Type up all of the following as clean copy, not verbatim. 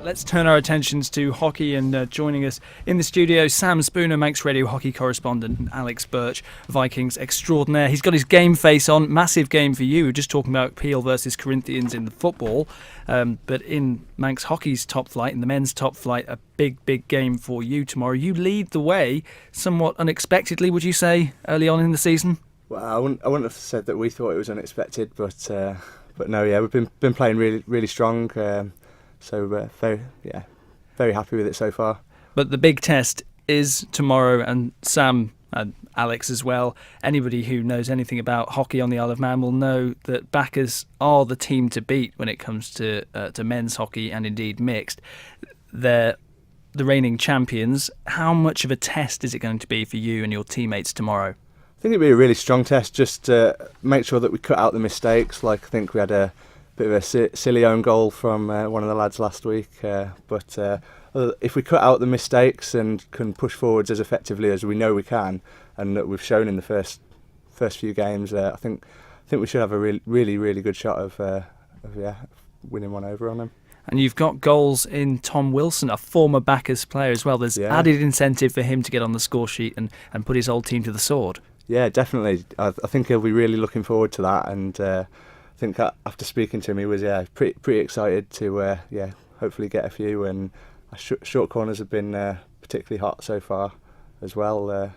Let's turn our attentions to hockey, and joining us in the studio, Sam Spooner, Manx Radio hockey correspondent, and Alex Birch, Vikings extraordinaire. He's got his game face on, massive game for you. We're just talking about Peel versus Corinthians in the football, but in Manx hockey's top flight, in the men's top flight, a big game for you tomorrow. You lead the way, somewhat unexpectedly, would you say, early on in the season? Well, I wouldn't have said that we thought it was unexpected, but no, yeah, we've been playing really strong. So very happy with it so far. But the big test is tomorrow, and Sam and Alex as well. Anybody who knows anything about hockey on the Isle of Man will know that Bacchas are the team to beat when it comes to men's hockey and indeed mixed. They're the reigning champions. How much of a test is it going to be for you and your teammates tomorrow? I think it'd be a really strong test, just to make sure that we cut out the mistakes. Like, I think we had a bit of a silly own goal from one of the lads last week, but if we cut out the mistakes and can push forwards as effectively as we know we can, and that we've shown in the first few games, I think we should have a really good shot of winning one over on them. And you've got goals in Tom Wilson, a former Bacchas player as well. There's added incentive for him to get on the score sheet and put his old team to the sword. Yeah, definitely. I think he'll be really looking forward to that, and I think after speaking to him, he was pretty excited to hopefully get a few. And short corners have been particularly hot so far as well.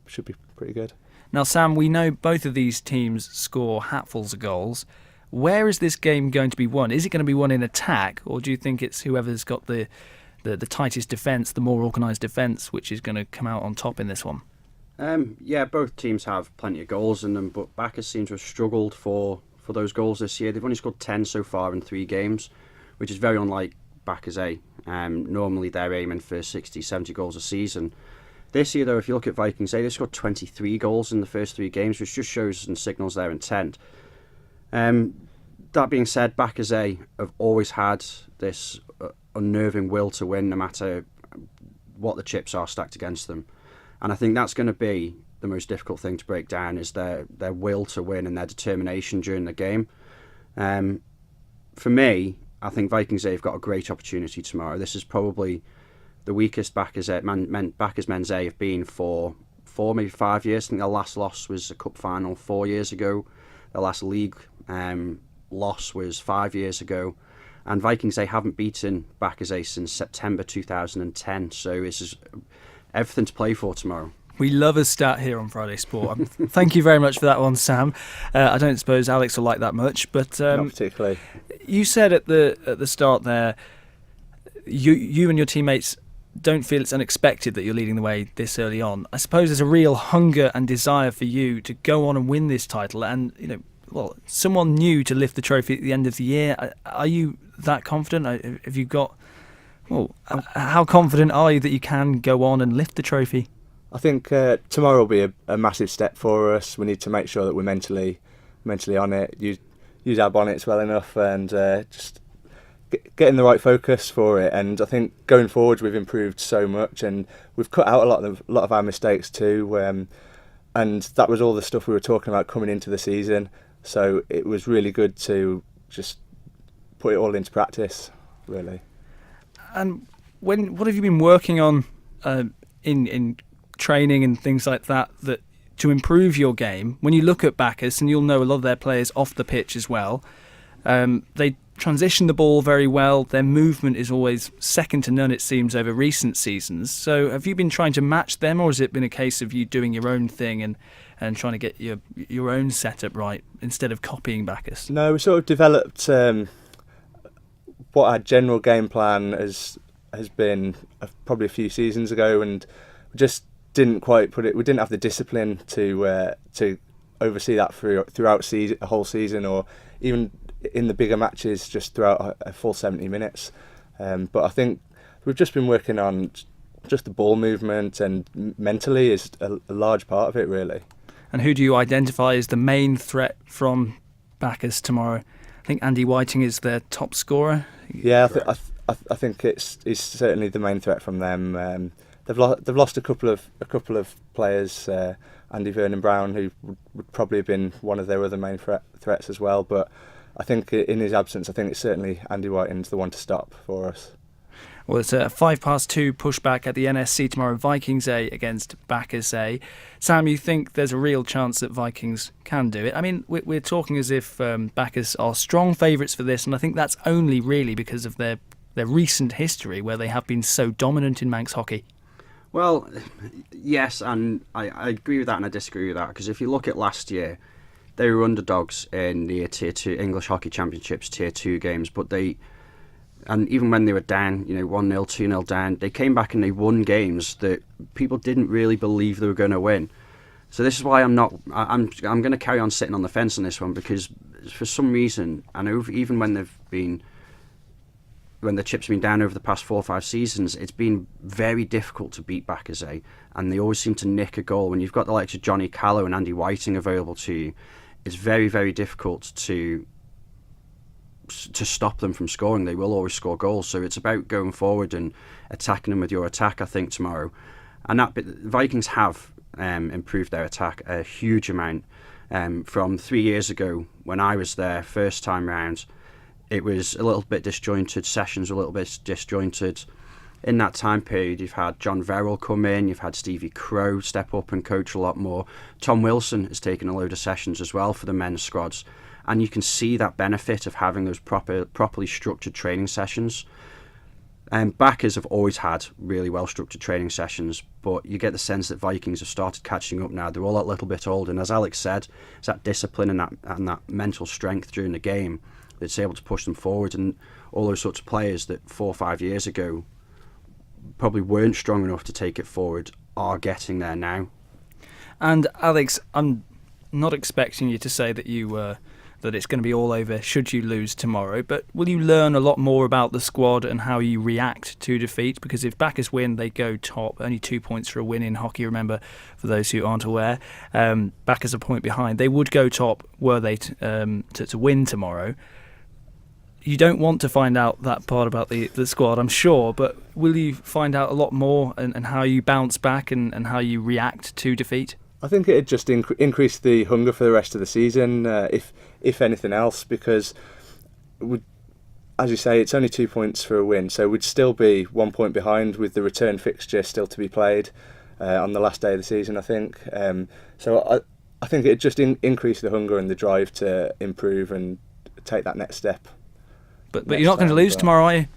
Should be pretty good. Now, Sam, we know both of these teams score hatfuls of goals. Where is this game going to be won? Is it going to be won in attack, or do you think it's whoever's got the tightest defence, the more organised defence, which is going to come out on top in this one? Both teams have plenty of goals in them, but Bacchas seem to have struggled for those goals this year. They've only scored 10 so far in 3 games, which is very unlike Bacchas A. Normally they're aiming for 60, 70 goals a season. This year, though, if you look at Vikings A, they scored 23 goals in the first 3 games, which just shows and signals their intent. That being said, Bacchas A have always had this unnerving will to win, no matter what the chips are stacked against them. And I think that's going to be the most difficult thing to break down, is their will to win and their determination during the game. For me, I think Vikings A have got a great opportunity tomorrow. This is probably the weakest Bacchas men's A have been for 4, maybe 5 years. I think their last loss was a cup final 4 years ago. Their last league loss was 5 years ago. And Vikings A haven't beaten Bacchas A since September 2010. So this is everything to play for tomorrow. We love a stat here on Friday Sport. Thank you very much for that one, Sam. I don't suppose Alex will like that much, but not particularly. You said at the start there, you and your teammates don't feel it's unexpected that you're leading the way this early on. I suppose there's a real hunger and desire for you to go on and win this title, and someone new to lift the trophy at the end of the year. Are you that confident? Have you got? Well, how confident are you that you can go on and lift the trophy? I think tomorrow will be a massive step for us. We need to make sure that we're mentally on it, use our bonnets well enough, and just getting the right focus for it. And I think going forward, we've improved so much, and we've cut out a lot of our mistakes too. And that was all the stuff we were talking about coming into the season. So it was really good to just put it all into practice, really. And what have you been working on in training and things like that to improve your game? When you look at Bacchas, and you'll know a lot of their players off the pitch as well, they transition the ball very well. Their movement is always second to none, it seems, over recent seasons. So have you been trying to match them, or has it been a case of you doing your own thing and trying to get your own setup right instead of copying Bacchas? No, we sort of developed what our general game plan has been probably a few seasons ago, and we just didn't quite put it. We didn't have the discipline to oversee that throughout a whole season, or even in the bigger matches, just throughout a full 70 minutes. But I think we've just been working on just the ball movement, and mentally is a large part of it, really. And who do you identify as the main threat from Bacchas tomorrow? I think Andy Whiting is their top scorer. Yeah, I think it's certainly the main threat from them. They've lost a couple of players, Andy Vernon Brown, who would probably have been one of their other main threats as well. But I think in his absence, I think it's certainly Andy Whiting's the one to stop for us. Well, it's a 2:05 pushback at the NSC tomorrow. Vikings A against Bacchas A. Sam, you think there's a real chance that Vikings can do it? I mean, we're talking as if Bacchas are strong favourites for this, and I think that's only really because of their recent history where they have been so dominant in Manx hockey. Well, yes, and I agree with that and I disagree with that, because if you look at last year, they were underdogs in the Tier 2 English Hockey Championships Tier 2 games, and even when they were down, 1-0, 2-0 down, they came back and they won games that people didn't really believe they were going to win. So this is why I'm going to carry on sitting on the fence on this one, because for some reason, I know even when the chips have been down over the past 4 or 5 seasons, it's been very difficult to beat Bacchas A, and they always seem to nick a goal. When you've got the likes of Johnny Callow and Andy Whiting available to you, it's very, very difficult to stop them from scoring. They will always score goals, so it's about going forward and attacking them with your attack, I think, tomorrow. And the Vikings have improved their attack a huge amount. From 3 years ago, when I was there first time round, it was a little bit disjointed, sessions were a little bit disjointed. In that time period, you've had John Verrill come in, you've had Stevie Crow step up and coach a lot more. Tom Wilson has taken a load of sessions as well for the men's squads. And you can see that benefit of having those properly structured training sessions. Backers have always had really well-structured training sessions, but you get the sense that Vikings have started catching up now. They're all a little bit old, and as Alex said, it's that discipline and that mental strength during the game that's able to push them forward. And all those sorts of players that 4 or 5 years ago probably weren't strong enough to take it forward are getting there now. And Alex, I'm not expecting you to say that that it's going to be all over should you lose tomorrow, but will you learn a lot more about the squad and how you react to defeat? Because if Bacchas win, they go top. Only 2 points for a win in hockey, remember, for those who aren't aware. Bacchas a point behind. They would go top were they to win tomorrow. You don't want to find out that part about the squad, I'm sure, but will you find out a lot more and how you bounce back and how you react to defeat? I think it'd just increase the hunger for the rest of the season, if anything else, because, as you say, it's only 2 points for a win, so we'd still be 1 point behind with the return fixture still to be played on the last day of the season, I think. So I think it'd just increase the hunger and the drive to improve and take that next step. But you're not going to lose tomorrow, are you?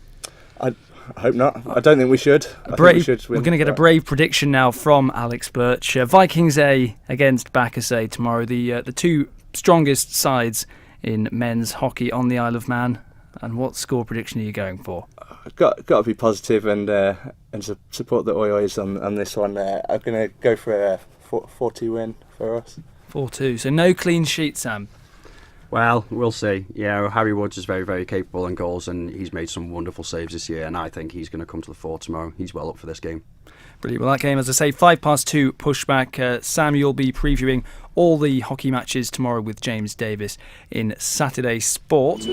I hope not. I don't think we should. We're going to get a brave prediction now from Alex Birch. Vikings A against Bacchas A tomorrow. The two strongest sides in men's hockey on the Isle of Man. And what score prediction are you going for? Got to be positive and support the Oi-Ois on this one. I'm going to go for a 4-2 win for us. 4-2. So no clean sheet, Sam. Well, we'll see. Yeah, Harry Woods is very, very capable in goals, and he's made some wonderful saves this year, and I think he's going to come to the fore tomorrow. He's well up for this game. Brilliant. Well, that game, as I say, 2:05 pushback. Sam, you'll be previewing all the hockey matches tomorrow with James Davis in Saturday Sport.